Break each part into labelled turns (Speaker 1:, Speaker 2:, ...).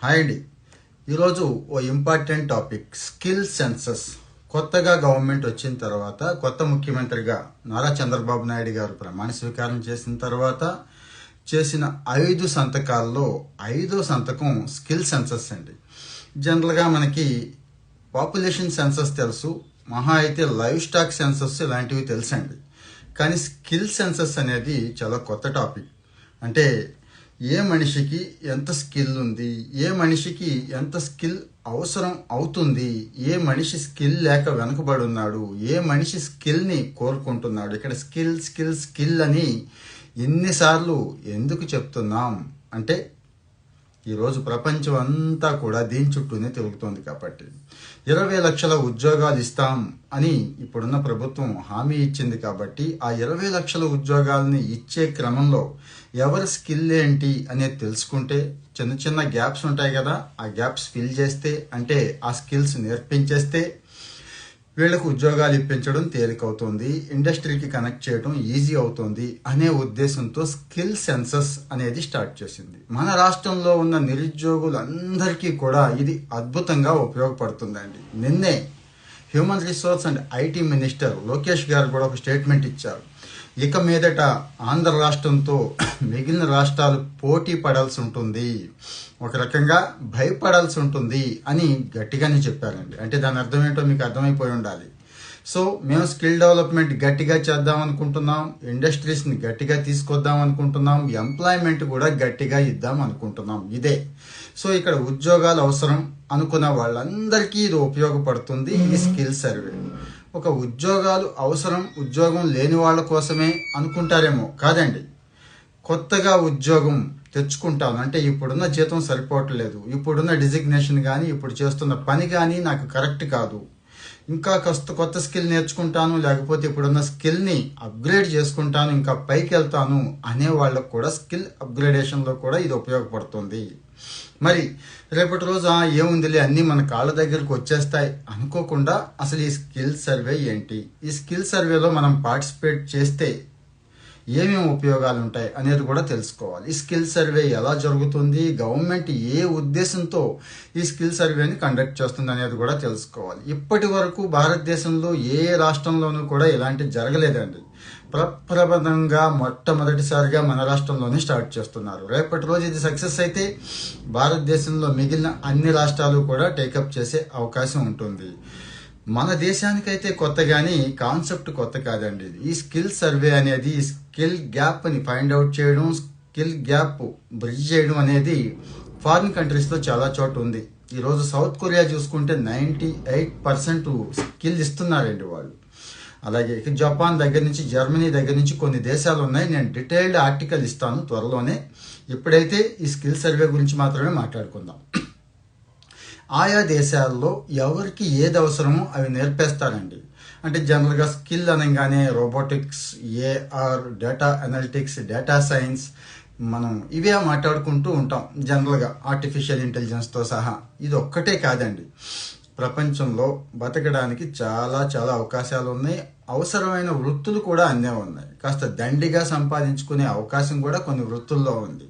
Speaker 1: Hi అండి. ఈరోజు ఓ important topic skill census. కొత్తగా గవర్నమెంట్ వచ్చిన తర్వాత కొత్త ముఖ్యమంత్రిగా నారా చంద్రబాబు నాయుడు గారు ప్రమాణ స్వీకారం చేసిన తర్వాత చేసిన 5 సంతకాల్లో 5వ సంతకం స్కిల్ సెన్సస్ అండి. జనరల్గా మనకి పాపులేషన్ సెన్సస్ తెలుసు, మహా అయితే లైవ్ స్టాక్ సెన్సస్ ఇలాంటివి తెలుసండి. కానీ స్కిల్ సెన్సస్ అనేది చాలా కొత్త టాపిక్. అంటే ఏ మనిషికి ఎంత స్కిల్ ఉంది, ఏ మనిషికి ఎంత స్కిల్ అవసరం అవుతుంది, ఏ మనిషి స్కిల్ లేక వెనుకబడి ఉన్నాడు, ఏ మనిషి స్కిల్ని కోరుకుంటున్నాడు. ఇక్కడ స్కిల్ స్కిల్ స్కిల్ అని ఎన్నిసార్లు ఎందుకు చెప్తున్నాం అంటే ఈరోజు ప్రపంచం అంతా కూడా దీని చుట్టూనే తిరుగుతోంది. కాబట్టి 20 లక్షల ఉద్యోగాలు ఇస్తాం అని ఇప్పుడున్న ప్రభుత్వం హామీ ఇచ్చింది. కాబట్టి ఆ 20 లక్షల ఉద్యోగాలని ఇచ్చే క్రమంలో ఎవరి స్కిల్ ఏంటి అనేది తెలుసుకుంటే, చిన్న చిన్న గ్యాప్స్ ఉంటాయి కదా, ఆ గ్యాప్స్ ఫిల్ చేస్తే, అంటే ఆ స్కిల్స్ నేర్పించేస్తే వీళ్లకు ఉద్యోగాలు ఇప్పించడం తేలికవుతుంది, ఇండస్ట్రీకి కనెక్ట్ చేయడం ఈజీ అవుతుంది అనే ఉద్దేశంతో స్కిల్ సెన్సస్ అనేది స్టార్ట్ చేసింది. మన రాష్ట్రంలో ఉన్న నిరుద్యోగులందరికీ కూడా ఇది అద్భుతంగా ఉపయోగపడుతుందండి. నిన్నే human resource and IT minister Lokesh గారు కూడా ఒక స్టేట్మెంట్ ఇచ్చారు. ఇక మీదట ఆంధ్ర రాష్ట్రంతో మిగిలిన రాష్ట్రాలు పోటీ పడాల్సి ఉంటుంది, ఒక రకంగా భయపడాల్సి ఉంటుంది అని గట్టిగానే చెప్పారండి. అంటే దాని అర్థం ఏంటో మీకు అర్థమైపోయి ఉండాలి. సో మేము స్కిల్ డెవలప్మెంట్ గట్టిగా చేద్దాం అనుకుంటున్నాం, ఇండస్ట్రీస్ని గట్టిగా తీసుకొద్దాం అనుకుంటున్నాం, ఎంప్లాయ్మెంట్ కూడా గట్టిగా ఇద్దాం అనుకుంటున్నాం. ఇదే సో ఇక్కడ ఉద్యోగాలు అవసరం అనుకున్న వాళ్ళందరికీ ఇది ఉపయోగపడుతుంది ఈ స్కిల్ సర్వే. ఒక ఉద్యోగాలు అవసరం, ఉద్యోగం లేని వాళ్ళ కోసమే అనుకుంటారేమో, కాదండి. కొత్తగా ఉద్యోగం తెచ్చుకుంటాను అంటే ఇప్పుడున్న జీతం సరిపోవట్లేదు, ఇప్పుడున్న డిజిగ్నేషన్ కానీ ఇప్పుడు చేస్తున్న పని కానీ నాకు కరెక్ట్ కాదు, ఇంకా కొత్త స్కిల్ నేర్చుకుంటాను, లేకపోతే ఇప్పుడున్న స్కిల్ని అప్గ్రేడ్ చేసుకుంటాను, ఇంకా పైకి వెళ్తాను అనే వాళ్ళకు కూడా స్కిల్ అప్గ్రేడేషన్లో కూడా ఇది ఉపయోగపడుతుంది. మరి రేపటి రోజు ఏముందిలే అన్నీ మన కాళ్ళ దగ్గరకు వచ్చేస్తాయి అనుకోకుండా అసలు ఈ స్కిల్ సర్వే ఏంటి, ఈ స్కిల్ సర్వేలో మనం పార్టిసిపేట్ చేస్తే ఏమేమి ఉపయోగాలు ఉంటాయి అనేది కూడా తెలుసుకోవాలి. ఈ స్కిల్ సర్వే ఎలా జరుగుతుంది, గవర్నమెంట్ ఏ ఉద్దేశంతో ఈ స్కిల్ సర్వేని కండక్ట్ చేస్తుంది అనేది కూడా తెలుసుకోవాలి. ఇప్పటి వరకు భారతదేశంలో ఏ రాష్ట్రంలోనూ కూడా ఇలాంటి జరగలేదండి. ప్రప్రబంధంగా మొట్టమొదటిసారిగా మన రాష్ట్రంలోనే స్టార్ట్ చేస్తున్నారు. రేపటి రోజు ఇది సక్సెస్ అయితే భారతదేశంలో మిగిలిన అన్ని రాష్ట్రాలు కూడా టేకప్ చేసే అవకాశం ఉంటుంది. మన దేశానికైతే కొత్త, కానీ కాన్సెప్ట్ కొత్త కాదండి. ఈ స్కిల్ సర్వే అనేది స్కిల్ గ్యాప్ని ఫైండ్ అవుట్ చేయడం, స్కిల్ గ్యాప్ బ్రిడ్జ్ చేయడం అనేది ఫారిన్ కంట్రీస్లో చాలా చోట ఉంది. ఈరోజు సౌత్ కొరియా చూసుకుంటే 98% స్కిల్ ఇస్తున్నారండి వాళ్ళు. అలాగే జపాన్ దగ్గర నుంచి, జర్మనీ దగ్గర నుంచి కొన్ని దేశాలు ఉన్నాయి. నేను డీటెయిల్డ్ ఆర్టికల్ ఇస్తాను త్వరలోనే. ఇప్పుడైతే ఈ స్కిల్ సర్వే గురించి మాత్రమే మాట్లాడుకుందాం. ఆయా దేశాల్లో ఎవరికి ఏది అవసరమో అవి నేర్పేస్తారండి. అంటే జనరల్గా స్కిల్ అనగానే robotics, AR, data analytics, data science, మనం ఇవే మాట్లాడుకుంటూ ఉంటాం జనరల్గా, ఆర్టిఫిషియల్ ఇంటెలిజెన్స్తో సహా. ఇది ఒక్కటే కాదండి, ప్రపంచంలో బతకడానికి చాలా చాలా అవకాశాలు ఉన్నాయి, అవసరమైన వృత్తులు కూడా అన్నీ ఉన్నాయి. కాస్త దండిగా సంపాదించుకునే అవకాశం కూడా కొన్ని వృత్తుల్లో ఉంది.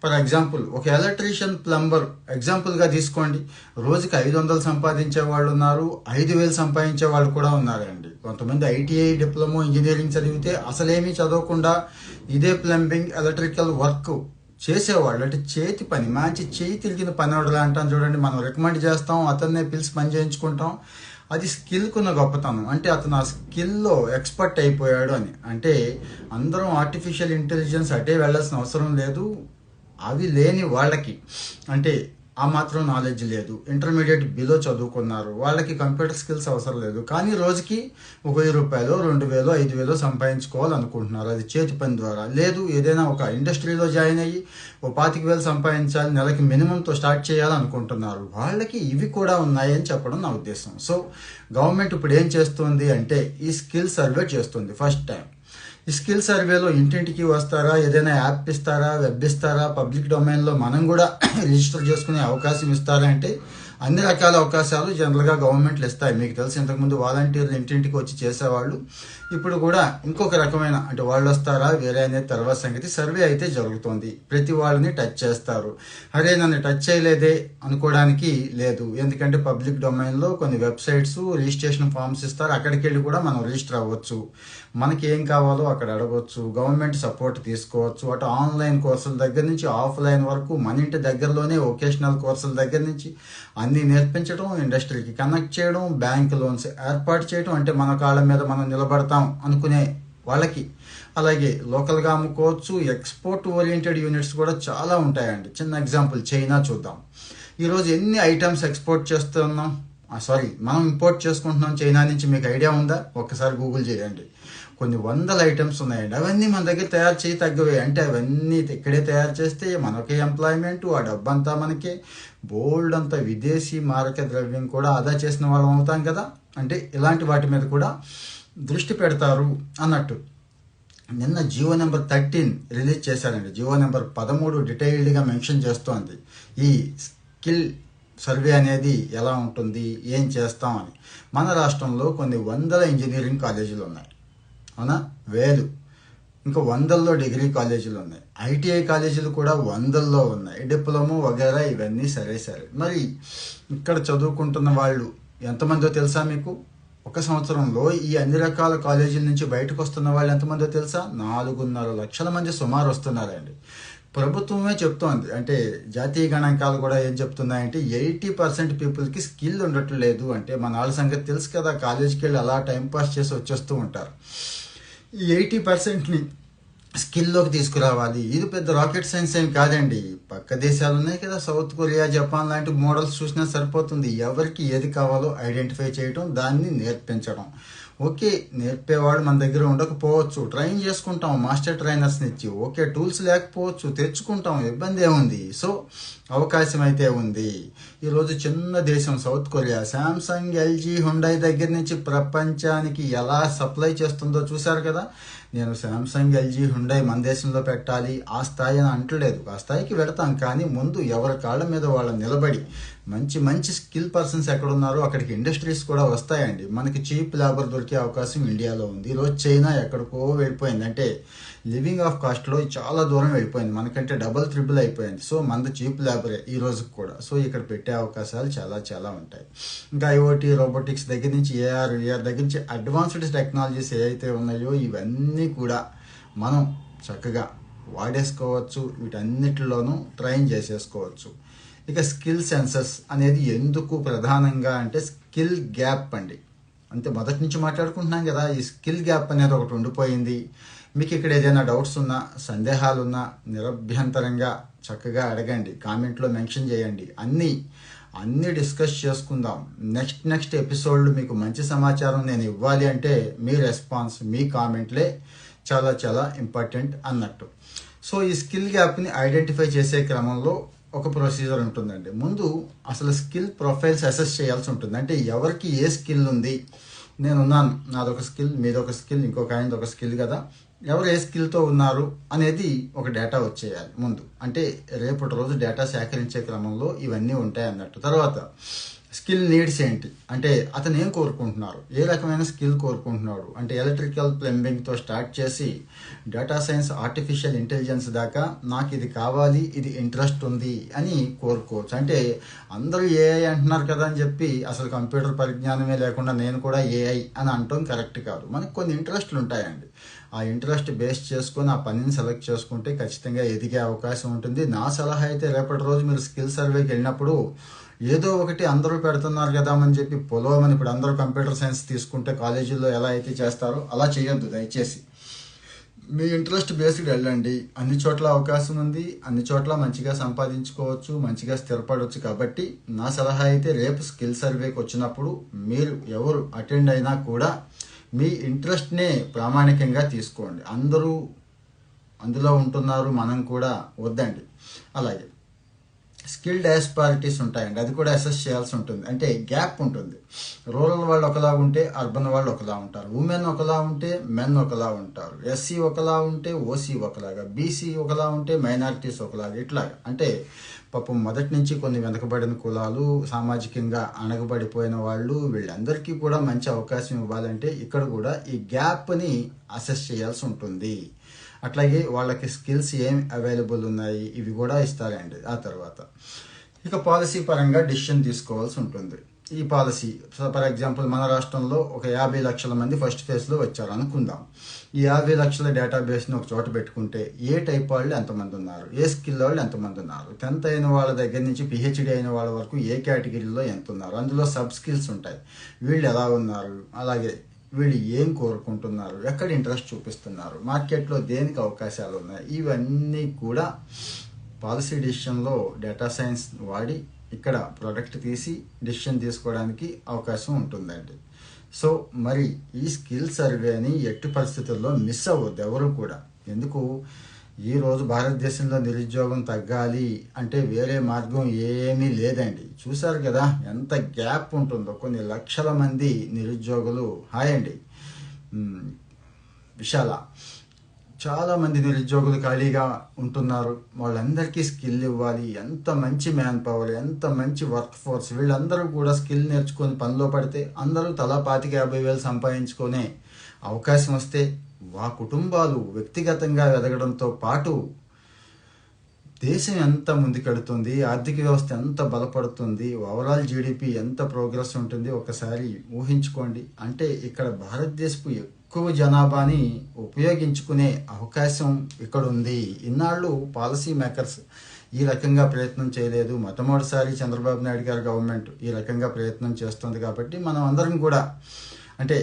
Speaker 1: ఫర్ ఎగ్జాంపుల్ ఒక ఎలక్ట్రీషియన్, ప్లంబర్ ఎగ్జాంపుల్గా తీసుకోండి. రోజుకి 500 సంపాదించే వాళ్ళు ఉన్నారు, 5,000 సంపాదించే వాళ్ళు కూడా ఉన్నారండి. కొంతమంది ఐటీఐ డిప్లొమా ఇంజనీరింగ్ చదివితే అసలేమీ చదవకుండా ఇదే ప్లంబింగ్, ఎలక్ట్రికల్ వర్క్ చేసేవాళ్ళు, అంటే చేతి పని, మంచి చేయి తిరిగిన పని వాడు అంటాం చూడండి. మనం రికమెండ్ చేస్తాం, అతన్నే పిలిచి పని చేయించుకుంటాం. అది స్కిల్కున్న గొప్పతనం. అంటే అతను ఆ స్కిల్లో ఎక్స్పర్ట్ అయిపోయాడు అని. అంటే అందరం ఆర్టిఫిషియల్ ఇంటెలిజెన్స్ అటే వెళ్ళాల్సిన అవసరం లేదు. అవి లేని వాళ్ళకి, అంటే ఆ మాత్రం నాలెడ్జ్ లేదు, ఇంటర్మీడియట్ బిలో చదువుకున్నారు, వాళ్ళకి కంప్యూటర్ స్కిల్స్ అవసరం లేదు, కానీ రోజుకి 1,000 రూపాయలు, 2,000, 5,000 సంపాదించుకోవాలనుకుంటున్నారు అది చేతి పని ద్వారా. లేదు ఏదైనా ఒక ఇండస్ట్రీలో జాయిన్ అయ్యి 25,000 సంపాదించాలి, నెలకి మినిమంతో స్టార్ట్ చేయాలనుకుంటున్నారు, వాళ్ళకి ఇవి కూడా ఉన్నాయని చెప్పడం నా ఉద్దేశం. సో గవర్నమెంట్ ఇప్పుడు ఏం చేస్తుంది అంటే ఈ స్కిల్ సర్వే చేస్తుంది ఫస్ట్ టైం. ఈ స్కిల్ సర్వేలో ఇంటింటికి వస్తారా, ఏదైనా యాప్ ఇస్తారా, వెబ్ ఇస్తారా, పబ్లిక్ డొమైన్లో మనం కూడా రిజిస్టర్ చేసుకునే అవకాశం ఇస్తారా అంటే అన్ని రకాల అవకాశాలు జనరల్గా గవర్నమెంట్లు ఇస్తాయి. మీకు తెలిసి ఇంతకుముందు వాలంటీర్లు ఇంటింటికి వచ్చి చేసేవాళ్ళు. ఇప్పుడు కూడా ఇంకొక రకమైన అంటే వాళ్ళు వస్తారా వేరే అనేది తర్వాత సంగతి. సర్వే అయితే జరుగుతోంది. ప్రతి వాళ్ళని టచ్ చేస్తారు. అరే నన్ను టచ్ చేయలేదే అనుకోవడానికి లేదు. ఎందుకంటే పబ్లిక్ డొమైన్లో కొన్ని వెబ్సైట్స్ రిజిస్ట్రేషన్ ఫామ్స్ ఇస్తారు. అక్కడికి వెళ్ళి కూడా మనం రిజిస్టర్ అవ్వచ్చు. మనకి ఏం కావాలో అక్కడ అడగవచ్చు. గవర్నమెంట్ సపోర్ట్ తీసుకోవచ్చు. అటు ఆన్లైన్ కోర్సుల దగ్గర నుంచి ఆఫ్లైన్ వరకు మన ఇంటి దగ్గరలోనే వొకేషనల్ కోర్సుల దగ్గర నుంచి అన్నీ నేర్పించడం, ఇండస్ట్రీకి కనెక్ట్ చేయడం, బ్యాంక్ లోన్స్ ఏర్పాటు చేయడం, అంటే మన కాళ్ళ మీద మనం నిలబడతాం అనుకునే వాళ్ళకి. అలాగే లోకల్గా అమ్ముకోవచ్చు. ఎక్స్పోర్ట్ ఓరియంటెడ్ యూనిట్స్ కూడా చాలా ఉంటాయండి. చిన్న ఎగ్జాంపుల్ చైనా చూద్దాం. ఈరోజు ఎన్ని ఐటమ్స్ ఎక్స్పోర్ట్ చేస్తున్నాం, మనం ఇంపోర్ట్ చేసుకుంటున్నాం చైనా నుంచి. మీకు ఐడియా ఉందా? ఒక్కసారి గూగుల్ చేయండి. కొన్ని వందల ఐటమ్స్ ఉన్నాయండి. అవన్నీ మన దగ్గర తయారు చేయి తగ్గవే. అంటే అవన్నీ ఇక్కడే తయారు చేస్తే మనకే ఎంప్లాయ్మెంట్, ఆ డబ్బంతా మనకే. బోల్డ్ అంత విదేశీ మారక ద్రవ్యం కూడా ఆదా చేసిన వాళ్ళం అవుతాం కదా. అంటే ఇలాంటి వాటి మీద కూడా దృష్టి పెడతారు అన్నట్టు. నిన్న జియో నెంబర్ 13 రిలీజ్ చేశారండి. జియో నెంబర్ 13 డీటెయిల్డ్గా మెన్షన్ చేస్తోంది ఈ స్కిల్ సర్వే అనేది ఎలా ఉంటుంది, ఏం చేస్తాం అని. మన రాష్ట్రంలో కొన్ని వందల ఇంజనీరింగ్ కాలేజీలు ఉన్నాయి, అవునా? వేలు. ఇంకా వందల్లో డిగ్రీ కాలేజీలు ఉన్నాయి. ఐటీఐ కాలేజీలు కూడా వందల్లో ఉన్నాయి. డిప్లొమా వగేరా ఇవన్నీ సరే. మరి ఇక్కడ చదువుకుంటున్న వాళ్ళు ఎంతమందో తెలుసా మీకు? ఒక సంవత్సరంలో ఈ అన్ని రకాల కాలేజీల నుంచి బయటకు వస్తున్న వాళ్ళు ఎంతమందో తెలుసా? 4.5 లక్షల మంది సుమారు వస్తున్నారండి. ప్రభుత్వమే చెప్తోంది. అంటే జాతీయ గణాంకాలు కూడా ఏం చెప్తున్నాయంటే 80% పీపుల్కి స్కిల్ ఉండట్లేదు. అంటే మన వాళ్ళ సంగతి తెలుసు కదా, కాలేజీకి వెళ్ళి అలా టైంపాస్ చేసి వచ్చేస్తూ ఉంటారు. ఈ 80%ని స్కిల్లోకి తీసుకురావాలి. ఇది పెద్ద రాకెట్ సైన్స్ ఏం కాదండి. పక్క దేశాలు ఉన్నాయి కదా, సౌత్ కొరియా, జపాన్ లాంటి మోడల్స్ చూసినా సరిపోతుంది. ఎవరికి ఏది కావాలో ఐడెంటిఫై చేయడం, దాన్ని నేర్పించడం. ఓకే, నేర్పేవాడు మన దగ్గర ఉండకపోవచ్చు, ట్రైన్ చేసుకుంటాం మాస్టర్ ట్రైనర్స్ని ఇచ్చి. ఓకే, టూల్స్ లేకపోవచ్చు, తెచ్చుకుంటాం, ఇబ్బంది ఏముంది. సో అవకాశం అయితే ఉంది. ఈరోజు చిన్న దేశం south Korea Samsung, LG, Hyundai దగ్గర నుంచి ప్రపంచానికి ఎలా సప్లై చేస్తుందో చూశారు కదా. నేను శాంసంగ్, ఎల్జీ, హుండై మన దేశంలో పెట్టాలి ఆ స్థాయి అని అంటలేదు. ఆ స్థాయికి వెళతాం, కానీ ముందు ఎవరి కాళ్ళ మీద వాళ్ళు నిలబడి మంచి స్కిల్ పర్సన్స్ ఎక్కడున్నారో అక్కడికి ఇండస్ట్రీస్ కూడా వస్తాయండి. మనకి చీప్ లేబర్ దొరికే అవకాశం ఇండియాలో ఉంది. ఈరోజు చైనా ఎక్కడికో వెళ్ళిపోయింది. అంటే లివింగ్ ఆఫ్ కాస్ట్లో చాలా దూరం వెళ్ళిపోయింది. మనకంటే డబల్ ట్రిపుల్ అయిపోయింది. సో మనది చీప్ లేబరే ఈ రోజుకి కూడా. సో ఇక్కడ పెట్టే అవకాశాలు చాలా ఉంటాయి. ఇంకా ఐఓటీ, రోబోటిక్స్ దగ్గర నుంచి ఏఆర్, విఆర్ దగ్గర నుంచి అడ్వాన్స్డ్ టెక్నాలజీస్ ఏవైతే ఉన్నాయో ఇవన్నీ కూడా మనం చక్కగా వాడేసుకోవచ్చు. వీటన్నిటిలోనూ ట్రైన్ చేసేసుకోవచ్చు. ఇక స్కిల్ సెన్సస్ అనేది ఎందుకు ప్రధానంగా అంటే స్కిల్ గ్యాప్ అండి. అంటే మొదటి నుంచి మాట్లాడుకుంటున్నాం కదా, ఈ స్కిల్ గ్యాప్ అనేది ఒకటి ఉండిపోయింది. మీకు ఇక్కడ ఏదైనా డౌట్స్ ఉన్నా, సందేహాలున్నా నిరభ్యంతరంగా చక్కగా అడగండి, కామెంట్లో మెన్షన్ చేయండి. అన్నీ డిస్కస్ చేసుకుందాం. నెక్స్ట్ ఎపిసోడ్లు మీకు మంచి సమాచారం నేను ఇవ్వాలి అంటే మీ రెస్పాన్స్, మీ కామెంట్లే చాలా ఇంపార్టెంట్ అన్నట్టు. సో ఈ స్కిల్ గ్యాప్ని ఐడెంటిఫై చేసే క్రమంలో ఒక ప్రొసీజర్ ఉంటుందండి. ముందు అసలు స్కిల్ ప్రొఫైల్స్ అసెస్ చేయాల్సి ఉంటుంది. అంటే ఎవరికి ఏ స్కిల్ ఉంది, నేనున్నాను, నాదొక స్కిల్, మీదొక స్కిల్, ఇంకొక ఆయనది ఒక స్కిల్ కదా, ఎవరు ఏ స్కిల్తో ఉన్నారు అనేది ఒక డేటా వచ్చేయాలి ముందు. అంటే రేపటి రోజు డేటా సేకరించే క్రమంలో ఇవన్నీ ఉంటాయి అన్నట్టు. తర్వాత స్కిల్ నీడ్స్ ఏంటి, అంటే అతను ఏం కోరుకుంటున్నారు, ఏ రకమైన స్కిల్ కోరుకుంటున్నాడు. అంటే ఎలక్ట్రికల్, ప్లంబింగ్తో స్టార్ట్ చేసి డేటా సైన్స్, ఆర్టిఫిషియల్ ఇంటెలిజెన్స్ దాకా నాకు ఇది కావాలి, ఇది ఇంట్రెస్ట్ ఉంది అని కోరుకోవచ్చు. అంటే అందరూ ఏఐ అంటున్నారు కదా అని చెప్పి అసలు కంప్యూటర్ పరిజ్ఞానమే లేకుండా నేను కూడా ఏఐ అని అంటాం కరెక్ట్ కాదు. మనకు కొన్ని ఇంట్రెస్ట్లు ఉంటాయండి. ఆ ఇంట్రెస్ట్ బేస్ చేసుకొని ఆ పనిని సెలెక్ట్ చేసుకుంటే ఖచ్చితంగా ఎదిగే అవకాశం ఉంటుంది. నా సలహా అయితే రేపటి రోజు మీరు స్కిల్ సర్వేకి వెళ్ళినప్పుడు ఏదో ఒకటి అందరూ పెడుతున్నారు కదా అని చెప్పి పొలవమని, ఇప్పుడు అందరూ కంప్యూటర్ సైన్స్ తీసుకుంటే కాలేజీల్లో ఎలా అయితే చేస్తారో అలా చేయొద్దు దయచేసి. మీ ఇంట్రెస్ట్ బేస్డ్ వెళ్ళండి. అన్ని చోట్ల అవకాశం ఉంది, అన్ని చోట్ల మంచిగా సంపాదించుకోవచ్చు, మంచిగా స్థిరపడవచ్చు. కాబట్టి నా సలహా అయితే రేపు స్కిల్ సర్వేకి వచ్చినప్పుడు మీరు ఎవరు అటెండ్ అయినా కూడా మీ ఇంట్రెస్ట్నే ప్రామాణికంగా తీసుకోండి. అందరూ అందులో ఉంటున్నారు, మనం కూడా వద్దండి. అలాగే స్కిల్ డిస్పారిటీస్ ఉంటాయండి, అది కూడా అసెస్ చేయాల్సి ఉంటుంది. అంటే గ్యాప్ ఉంటుంది. రూరల్ వాళ్ళు ఒకలా ఉంటే అర్బన్ వాళ్ళు ఒకలా ఉంటారు, ఉమెన్ ఒకలా ఉంటే మెన్ ఒకలా ఉంటారు, ఎస్సీ ఒకలా ఉంటే ఓసీ ఒకలాగా, బీసీ ఒకలా ఉంటే మైనారిటీస్ ఒకలాగా, ఇట్లాగా. అంటే పాపం మొదటి నుంచి కొన్ని వెనకబడిన కులాలు, సామాజికంగా అణగబడిపోయిన వాళ్ళు, వీళ్ళందరికీ కూడా మంచి అవకాశం ఇవ్వాలంటే ఇక్కడ కూడా ఈ గ్యాప్ని అసెస్ చేయాల్సి ఉంటుంది. అట్లాగే వాళ్ళకి స్కిల్స్ ఏం అవైలబుల్ ఉన్నాయి ఇవి కూడా ఇస్తారండి. ఆ తర్వాత ఇక పాలసీ పరంగా డిసిషన్ తీసుకోవాల్సి ఉంటుంది. ఈ పాలసీ ఫర్ ఎగ్జాంపుల్ మన రాష్ట్రంలో ఒక 50 లక్షల మంది ఫస్ట్ ఫేజ్లో వచ్చారు అనుకుందాం. ఈ 50 లక్షల డేటాబేస్ని ఒక చోట పెట్టుకుంటే ఏ టైప్ వాళ్ళు ఎంతమంది ఉన్నారు, ఏ స్కిల్ వాళ్ళు ఎంతమంది ఉన్నారు, 10th అయిన వాళ్ళ దగ్గర నుంచి పిహెచ్డి అయిన వాళ్ళ వరకు ఏ కేటగిరీలో ఎంత ఉన్నారు, అందులో సబ్ స్కిల్స్ ఉంటాయి, వీళ్ళు ఎలా ఉన్నారు, అలాగే వీళ్ళు ఏం కోరుకుంటున్నారు, ఎక్కడ ఇంట్రెస్ట్ చూపిస్తున్నారు, మార్కెట్లో దేనికి అవకాశాలు ఉన్నాయి, ఇవన్నీ కూడా పాలసీ డిసిషన్లో డేటా సైన్స్ వాడి ఇక్కడ ప్రోడక్ట్ తీసి డిసిషన్ తీసుకోవడానికి అవకాశం ఉంటుందండి. సో మరి ఈ స్కిల్ సర్వేని ఎట్టి పరిస్థితుల్లో మిస్ అవ్వద్దు ఎవరు కూడా. ఎందుకు, ఈరోజు భారతదేశంలో నిరుద్యోగం తగ్గాలి అంటే వేరే మార్గం ఏమీ లేదండి. చూశారు కదా ఎంత గ్యాప్ ఉంటుందో, కొన్ని లక్షల మంది నిరుద్యోగులు. హాయ్ అండి విశాల, చాలామంది నిరుద్యోగులు ఖాళీగా ఉంటున్నారు. వాళ్ళందరికీ స్కిల్ ఇవ్వాలి. ఎంత మంచి మ్యాన్ పవర్, ఎంత మంచి వర్క్ ఫోర్స్, వీళ్ళందరూ కూడా స్కిల్ నేర్చుకొని పనిలో పడితే అందరూ తలా 25,000-50,000 సంపాదించుకునే అవకాశం వస్తే ఆ కుటుంబాలు వ్యక్తిగతంగా ఎదగడంతో పాటు దేశం ఎంత ముందుకెడుతుంది, ఆర్థిక వ్యవస్థ ఎంత బలపడుతుంది, ఓవరాల్ జీడిపి ఎంత ప్రోగ్రెస్ ఉంటుంది ఒకసారి ఊహించుకోండి. అంటే ఇక్కడ భారతదేశపు ఎక్కువ జనాభాని ఉపయోగించుకునే అవకాశం ఇక్కడ ఉంది. ఇన్నాళ్ళు పాలసీ మేకర్స్ ఈ రకంగా ప్రయత్నం చేయలేదు. మొట్టమొదటిసారి చంద్రబాబు నాయుడు గారి గవర్నమెంట్ ఈ రకంగా ప్రయత్నం చేస్తుంది. కాబట్టి మనం అందరం కూడా అంటే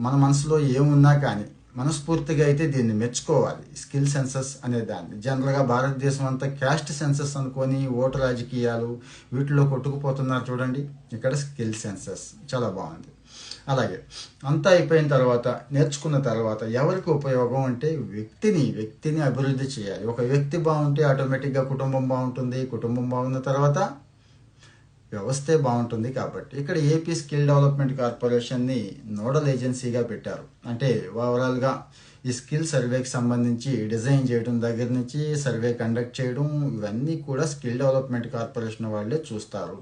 Speaker 1: మన మనసులో ఏమున్నా కానీ మనస్ఫూర్తిగా అయితే దీన్ని మెచ్చుకోవాలి. స్కిల్ సెన్సస్ అనే దాన్ని జనరల్గా భారతదేశం అంతా క్యాస్ట్ సెన్సస్ అనుకొని ఓటు రాజకీయాలు వీటిలో కొట్టుకుపోతున్నారు చూడండి. ఇక్కడ స్కిల్ సెన్సస్ చాలా బాగుంది. అలాగే అంతా అయిపోయిన తర్వాత నేర్చుకున్న తర్వాత ఎవరికి ఉపయోగం అంటే వ్యక్తిని అభివృద్ధి చేయాలి. ఒక వ్యక్తి బాగుంటే ఆటోమేటిక్గా కుటుంబం బాగుంటుంది, కుటుంబం బాగున్న తర్వాత వ్యవస్థే బాగుంటుంది. కాబట్టి ఇక్కడ ఏపీ స్కిల్ డెవలప్మెంట్ కార్పొరేషన్ని నోడల్ ఏజెన్సీగా పెట్టారు. అంటే ఓవరాల్గా ఈ స్కిల్ సర్వేకి సంబంధించి డిజైన్ చేయడం దగ్గర నుంచి సర్వే కండక్ట్ చేయడం ఇవన్నీ కూడా స్కిల్ డెవలప్మెంట్ కార్పొరేషన్ వాళ్ళే చూస్తారు.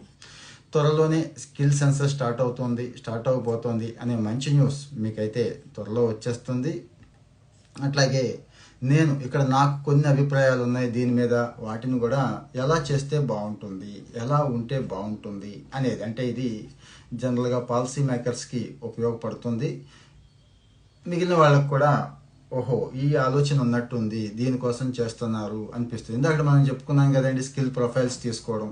Speaker 1: త్వరలోనే స్కిల్ సెన్సస్ స్టార్ట్ అవబోతోంది అనే మంచి న్యూస్ మీకైతే త్వరలో వచ్చేస్తుంది. అట్లాగే నేను ఇక్కడ నాకు కొన్ని అభిప్రాయాలు ఉన్నాయి దీని మీద, వాటిని కూడా ఎలా చేస్తే బాగుంటుంది, ఎలా ఉంటే బాగుంటుంది అనేది. అంటే ఇది జనరల్గా పాలసీ మేకర్స్కి ఉపయోగపడుతుంది. మిగిలిన వాళ్ళకు కూడా ఓహో ఈ ఆలోచన ఉన్నట్టుంది, దీనికోసం చేస్తున్నారు అనిపిస్తుంది. ఇందాక మనం చెప్పుకున్నాం కదండి, స్కిల్ ప్రొఫైల్స్ తీసుకోవడం,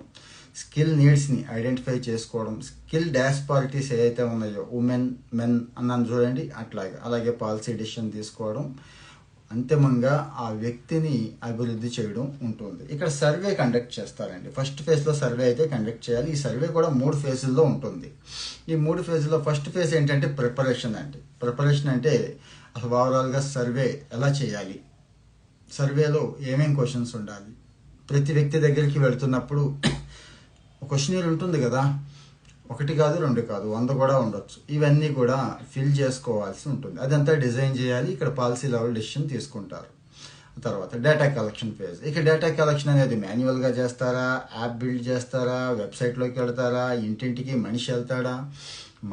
Speaker 1: స్కిల్ నీడ్స్ని ఐడెంటిఫై చేసుకోవడం, స్కిల్ డాస్పారిటీస్ ఏవైతే ఉన్నాయో ఉమెన్ మెన్ అన్నాను చూడండి అట్లాగే. అలాగే పాలసీ డిసిషన్ తీసుకోవడం, అంతిమంగా ఆ వ్యక్తిని అభివృద్ధి చేయడం ఉంటుంది. ఇక్కడ సర్వే కండక్ట్ చేస్తారండి. ఫస్ట్ ఫేజ్లో సర్వే అయితే కండక్ట్ చేయాలి. ఈ సర్వే కూడా 3 ఫేజుల్లో ఉంటుంది. ఈ 3 ఫేజ్లో ఫస్ట్ ఫేజ్ ఏంటంటే ప్రిపరేషన్ అండి. ప్రిపరేషన్ అంటే అసలు ఓవరాల్గా సర్వే ఎలా చేయాలి, సర్వేలో ఏమేం క్వశ్చన్స్ ఉండాలి, ప్రతి వ్యక్తి దగ్గరికి వెళుతున్నప్పుడు క్వశ్చనీర్ ఉంటుంది కదా, 1 కాదు 2 కాదు 100 కూడా ఉండొచ్చు. ఇవన్నీ కూడా ఫిల్ చేసుకోవాల్సి ఉంటుంది. అదంతా డిజైన్ చేయాలి. ఇక్కడ పాలసీ లెవెల్ డెసిషన్ తీసుకుంటారు. తర్వాత డేటా కలెక్షన్ ఫేజ్. ఇక డేటా కలెక్షన్ అనేది మాన్యువల్గా చేస్తారా, యాప్ బిల్డ్ చేస్తారా, వెబ్సైట్లోకి వెళ్తారా, ఇంటింటికి మనిషి వెళ్తాడా,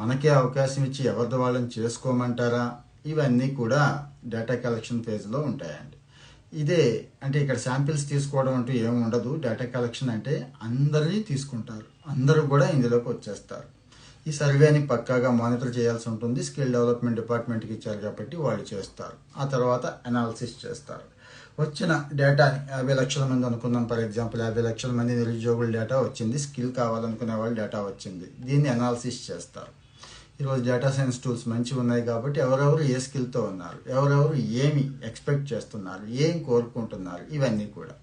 Speaker 1: మనకే అవకాశం ఇచ్చి ఎవరిది వాళ్ళని చేసుకోమంటారా, ఇవన్నీ కూడా డేటా కలెక్షన్ ఫేజ్లో ఉంటాయండి. ఇదే అంటే ఇక్కడ శాంపిల్స్ తీసుకోవడం అంటూ ఏమి ఉండదు. డేటా కలెక్షన్ అంటే అందరినీ తీసుకుంటారు, అందరూ కూడా ఇందులోకి వచ్చేస్తారు. ఈ సర్వేని పక్కాగా మానిటర్ చేయాల్సి ఉంటుంది. స్కిల్ డెవలప్మెంట్ డిపార్ట్మెంట్కి ఇచ్చారు కాబట్టి వాళ్ళు చేస్తారు. ఆ తర్వాత అనాలిసిస్ చేస్తారు. వచ్చిన డేటాని 50 లక్షల మంది అనుకుందాం ఫర్ ఎగ్జాంపుల్, 50 లక్షల మంది నిరుద్యోగుల డేటా వచ్చింది, స్కిల్ కావాలనుకునే వాళ్ళు డేటా వచ్చింది, దీన్ని అనాలిసిస్ చేస్తారు. ఈరోజు డేటా సైన్స్ టూల్స్ మంచిగా ఉన్నాయి కాబట్టి ఎవరెవరు ఏ స్కిల్తో ఉన్నారు, ఎవరెవరు ఏమి ఎక్స్పెక్ట్ చేస్తున్నారు, ఏం కోరుకుంటున్నారు, ఇవన్నీ కూడా.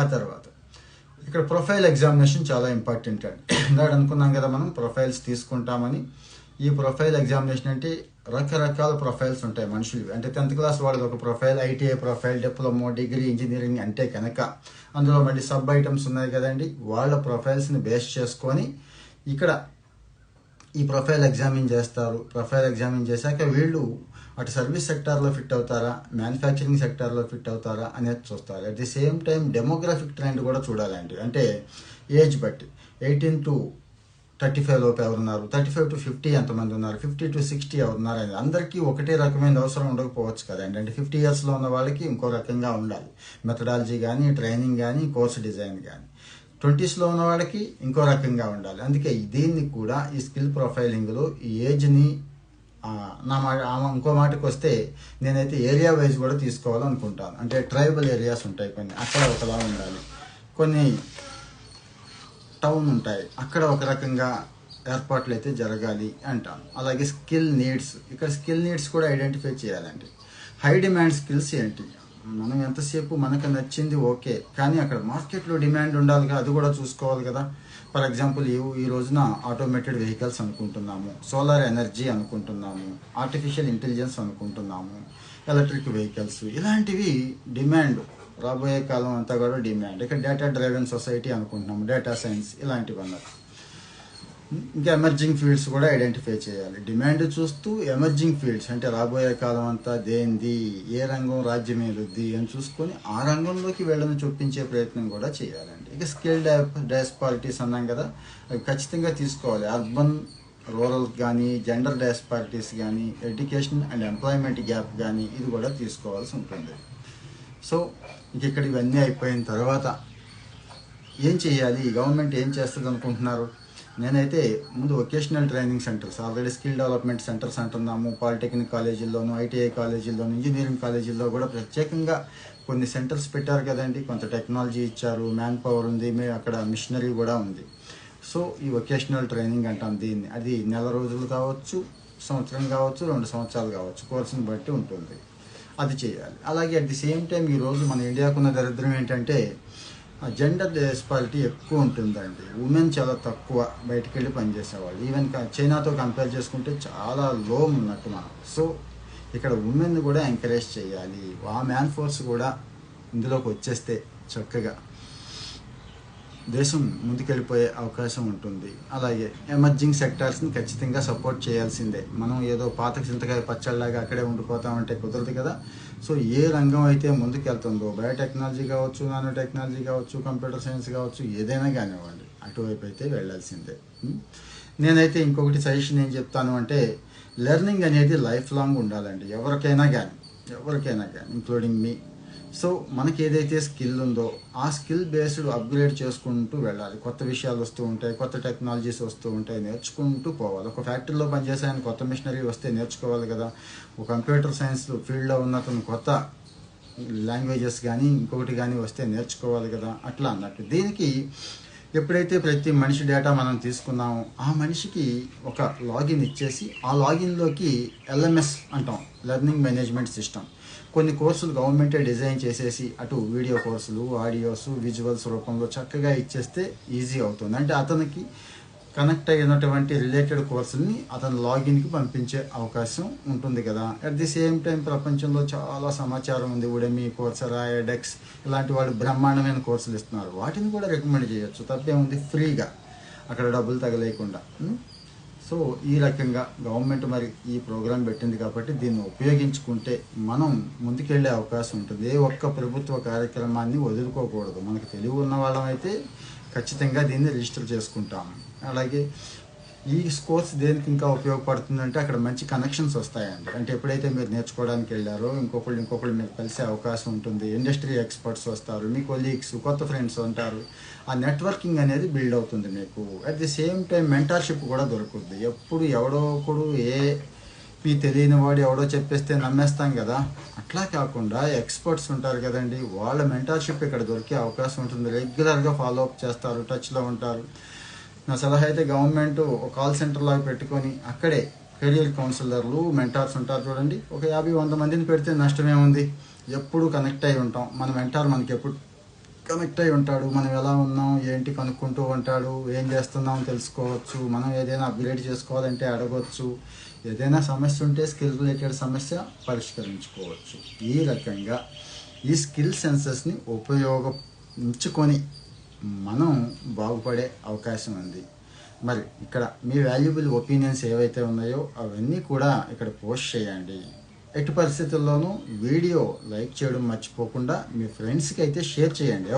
Speaker 1: ఆ తర్వాత ఇక్కడ ప్రొఫైల్ ఎగ్జామినేషన్ చాలా ఇంపార్టెంట్ అండి. ఇందాక అనుకున్నాం కదా మనం ప్రొఫైల్స్ తీసుకుంటామని. ఈ ప్రొఫైల్ ఎగ్జామినేషన్ అంటే రకరకాల ప్రొఫైల్స్ ఉంటాయి మనుషులు. అంటే 10th క్లాస్ వాళ్ళది ఒక profile, ITI profile, diploma, degree, engineering అంటే కనుక అందులో మళ్ళీ సబ్ ఐటమ్స్ ఉన్నాయి కదండి. వాళ్ళ ప్రొఫైల్స్ని బేస్ చేసుకొని ఇక్కడ ఈ ప్రొఫైల్ ఎగ్జామిన్ చేస్తారు. ప్రొఫైల్ ఎగ్జామిన్ చేశాక వీళ్ళు అటు సర్వీస్ సెక్టార్లో ఫిట్ అవుతారా, మ్యానుఫ్యాక్చరింగ్ సెక్టార్లో ఫిట్ అవుతారా అనేది చూస్తారు. At the same time demographic trend కూడా చూడాలండి. అంటే ఏజ్ బట్టి 18 to 35 లోపు ఎవరున్నారు, 35 to 50 ఎంతమంది ఉన్నారు, 50 to 60 ఎవరున్నారు అనేది అందరికీ ఒకటే రకమైన అవసరం ఉండకపోవచ్చు కదండి. అంటే 50 yearsలో ఉన్న వాళ్ళకి ఇంకో రకంగా ఉండాలి, మెథడాలజీ కానీ, ట్రైనింగ్ కానీ, కోర్స్ డిజైన్ కానీ. 20sలో ఉన్న వాళ్ళకి ఇంకో రకంగా ఉండాలి. అందుకే దీన్ని కూడా ఈ స్కిల్ ప్రొఫైలింగ్లో ఈ ఏజ్ని ఇంకో మాటకు వస్తే నేనైతే ఏరియా వైజ్ కూడా తీసుకోవాలనుకుంటాను. అంటే ట్రైబల్ ఏరియాస్ ఉంటాయి కొన్ని, అక్కడ ఒకలా ఉండాలి. కొన్ని టౌన్ ఉంటాయి, అక్కడ ఒక రకంగా ఏర్పాట్లు అయితే జరగాలి అంటాను. అలాగే స్కిల్ నీడ్స్, ఇక్కడ స్కిల్ నీడ్స్ కూడా ఐడెంటిఫై చేయాలండి. హై డిమాండ్ స్కిల్స్ ఏంటి, మనం ఎంతసేపు మనకు నచ్చింది ఓకే, కానీ అక్కడ మార్కెట్లో డిమాండ్ ఉండాలిగా, అది కూడా చూసుకోవాలి కదా. ఫర్ ఎగ్జాంపుల్ ఈ రోజున ఆటోమేటెడ్ వెహికల్స్ అనుకుంటున్నాము, సోలార్ ఎనర్జీ అనుకుంటున్నాము, ఆర్టిఫిషియల్ ఇంటెలిజెన్స్ అనుకుంటున్నాము, ఎలక్ట్రిక్ వెహికల్స్, ఇలాంటివి డిమాండ్ రాబోయే కాలం అంతా కూడా డిమాండ్. ఇక డేటా డ్రైవెన్ సొసైటీ అనుకుంటున్నాము, డేటా సైన్స్, ఇలాంటివి అన్నారు. ఇంకా ఎమర్జింగ్ ఫీల్డ్స్ కూడా ఐడెంటిఫై చేయాలి. డిమాండ్ చూస్తూ ఎమర్జింగ్ ఫీల్డ్స్ అంటే రాబోయే కాలం అంతా దేంది, ఏ రంగం రాజ్యమేలుద్ది అని చూసుకొని ఆ రంగంలోకి వీళ్ళని చొప్పించే ప్రయత్నం కూడా చేయాలండి. ఇక స్కిల్ డిస్పారిటీస్ అన్నాం కదా, అవి ఖచ్చితంగా తీసుకోవాలి. అర్బన్ రూరల్ కానీ, జెండర్ డిస్పారిటీస్ కానీ, ఎడ్యుకేషన్ అండ్ ఎంప్లాయ్మెంట్ గ్యాప్ కానీ, ఇది కూడా తీసుకోవాల్సి ఉంటుంది. సో ఇక్కడ ఇవన్నీ అయిపోయిన తర్వాత ఏం చేయాలి, గవర్నమెంట్ ఏం చేస్తుంది అనుకుంటున్నారు? నేనైతే ముందు vocational training centres, already skill development centres అంటున్నాము, పాలిటెక్నిక్ కాలేజీల్లోనూ, ఐటీఐ కాలేజీల్లోనూ, ఇంజనీరింగ్ కాలేజీల్లో కూడా ప్రత్యేకంగా కొన్ని సెంటర్స్ పెట్టారు కదండి. కొంత టెక్నాలజీ ఇచ్చారు, మ్యాన్ పవర్ ఉంది, అక్కడ మిషనరీ కూడా ఉంది. సో ఈ వొకేషనల్ ట్రైనింగ్ అంటాం దీన్ని. అది నెల రోజులు కావచ్చు, సంవత్సరం కావచ్చు, 2 సంవత్సరాలు కావచ్చు, కోర్సుని బట్టి ఉంటుంది. అది చేయాలి. అలాగే అట్ ది సేమ్ టైం ఈరోజు మన ఇండియాకున్న దరిద్రం ఏంటంటే జెండర్ డిస్పారిటీ ఎక్కువ ఉంటుందండి. ఉమెన్ చాలా తక్కువ బయటికి వెళ్ళి పనిచేసేవాళ్ళు. ఈవెన్ చైనాతో కంపేర్ చేసుకుంటే చాలా లో ఉన్నట్టు మనం. సో ఇక్కడ ఉమెన్ కూడా ఎంకరేజ్ చేయాలి. ఆ మ్యాన్ ఫోర్స్ కూడా ఇందులోకి వచ్చేస్తే చక్కగా దేశం ముందుకెళ్ళిపోయే అవకాశం ఉంటుంది. అలాగే ఎమర్జింగ్ సెక్టార్స్ని ఖచ్చితంగా సపోర్ట్ చేయాల్సిందే. మనం ఏదో పాత చింతకాయ పచ్చళ్ళలాగా అక్కడే ఉండిపోతామంటే కుదరదు కదా. సో ఏ రంగం అయితే ముందుకెళ్తుందో, బయోటెక్నాలజీ కావచ్చు, నానో టెక్నాలజీ కావచ్చు, కంప్యూటర్ సైన్స్ కావచ్చు, ఏదైనా కానివ్వండి, అటువైపు అయితే వెళ్ళాల్సిందే. నేనైతే ఇంకొకటి సజెషన్ ఏం చెప్తాను అంటే, లెర్నింగ్ అనేది లైఫ్ లాంగ్ ఉండాలండి, ఎవరికైనా కానీ ఇంక్లూడింగ్ మీ. సో మనకి ఏదైతే స్కిల్ ఉందో ఆ స్కిల్ బేస్డ్ అప్గ్రేడ్ చేసుకుంటూ వెళ్ళాలి. కొత్త విషయాలు వస్తూ ఉంటాయి, కొత్త టెక్నాలజీస్ వస్తూ ఉంటాయి, నేర్చుకుంటూ పోవాలి. ఒక ఫ్యాక్టరీలో పనిచేసే ఆయన కొత్త మిషనరీ వస్తే నేర్చుకోవాలి కదా. ఒక కంప్యూటర్ సైన్స్ ఫీల్డ్లో ఉన్న కొత్త లాంగ్వేజెస్ కానీ ఇంకొకటి కానీ వస్తే నేర్చుకోవాలి కదా. అట్లా అన్నట్టు దీనికి ఎప్పుడైతే ప్రతి మనిషి డేటా మనం తీసుకున్నామో ఆ మనిషికి ఒక లాగిన్ ఇచ్చేసి ఆ లాగిన్లోకి LMS అంటాం, లెర్నింగ్ మేనేజ్మెంట్ సిస్టమ్. కొన్ని కోర్సులు గవర్నమెంటే డిజైన్ చేసేసి అటు వీడియో కోర్సులు, ఆడియోస్, విజువల్స్ రూపంలో చక్కగా ఇచ్చేస్తే ఈజీ అవుతుంది. అంటే అతనికి కనెక్ట్ అయినటువంటి రిలేటెడ్ కోర్సుల్ని అతని లాగిన్కి పంపించే అవకాశం ఉంటుంది కదా. అట్ ది సేమ్ టైం ప్రపంచంలో చాలా సమాచారం ఉంది. ఉడెమి, కోర్సెరా, ఎడెక్స్ ఇలాంటి వాళ్ళు బ్రహ్మాండమైన కోర్సులు ఇస్తున్నారు. వాటిని కూడా రికమెండ్ చేయొచ్చు, తప్పేముంది, ఫ్రీగా, అక్కడ డబ్బులు తగలేకుండా. సో ఈ రకంగా గవర్నమెంట్ మరి ఈ ప్రోగ్రాం పెట్టింది కాబట్టి దీన్ని ఉపయోగించుకుంటే మనం ముందుకెళ్ళే అవకాశం ఉంటుంది. ఏ ఒక్క ప్రభుత్వ కార్యక్రమాన్ని వదులుకోకూడదు. మనకు తెలివి ఉన్న వాళ్ళం అయితే ఖచ్చితంగా దీన్ని రిజిస్టర్ చేసుకుంటాము. అలాగే ఈ కోర్స్ దేనికి ఇంకా ఉపయోగపడుతుందంటే అక్కడ మంచి కనెక్షన్స్ వస్తాయండి. అంటే ఎప్పుడైతే మీరు నేర్చుకోవడానికి వెళ్ళారో ఇంకొకళ్ళు మీరు కలిసే అవకాశం ఉంటుంది. ఇండస్ట్రీ ఎక్స్పర్ట్స్ వస్తారు, మీ కొలీగ్స్, కొత్త ఫ్రెండ్స్ ఉంటారు. ఆ నెట్వర్కింగ్ అనేది బిల్డ్ అవుతుంది మీకు. At the same time mentorship కూడా దొరుకుతుంది. ఎప్పుడు ఎవడో ఒకడు మీ తెలియని వాడు ఎవడో చెప్పేస్తే నమ్మేస్తాం కదా, అట్లా కాకుండా ఎక్స్పర్ట్స్ ఉంటారు కదండి, వాళ్ళ మెంటార్షిప్ ఇక్కడ దొరికే అవకాశం ఉంటుంది. రెగ్యులర్గా ఫాలో అప్ చేస్తారు, టచ్లో ఉంటారు. నా సలహా అయితే గవర్నమెంట్ ఒక కాల్ సెంటర్ లాగా పెట్టుకొని అక్కడే కెరియర్ కౌన్సిలర్లు, మెంటార్స్ ఉంటారు చూడండి. ఒక 50-100 మందిని పెడితే నష్టమే ఉంది. ఎప్పుడు కనెక్ట్ అయి ఉంటాం. మన మెంటార్ మనకి ఎప్పుడు కనెక్ట్ అయి ఉంటాడు. మనం ఎలా ఉన్నాం ఏంటి కనుక్కుంటూ ఉంటాడు. ఏం చేస్తున్నాం తెలుసుకోవచ్చు. మనం ఏదైనా అప్గ్రేడ్ చేసుకోవాలంటే అడగవచ్చు. ఏదైనా సమస్య ఉంటే స్కిల్ రిలేటెడ్ సమస్య పరిష్కరించుకోవచ్చు. ఈ రకంగా ఈ స్కిల్ సెన్సెస్ని ఉపయోగించుకొని మనం బాగుపడే అవకాశం ఉంది. మరి ఇక్కడ మీ వాల్యుబుల్ ఒపీనియన్స్ ఏవైతే ఉన్నాయో అవన్నీ కూడా ఇక్కడ పోస్ట్ చేయండి. ఎట్టి పరిస్థితుల్లోనూ వీడియో లైక్ చేయడం మర్చిపోకుండా మీ ఫ్రెండ్స్కి అయితే షేర్ చేయండి.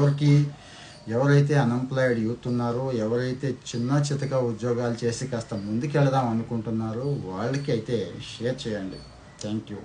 Speaker 1: ఎవరైతే అన్ఎంప్లాయిడ్ యూత్ ఉన్నారో, ఎవరైతే చిన్న చితక ఉద్యోగాలు చేసి కాస్త ముందుకెళదాం అనుకుంటున్నారో వాళ్ళకి అయితే షేర్ చేయండి. Thank you.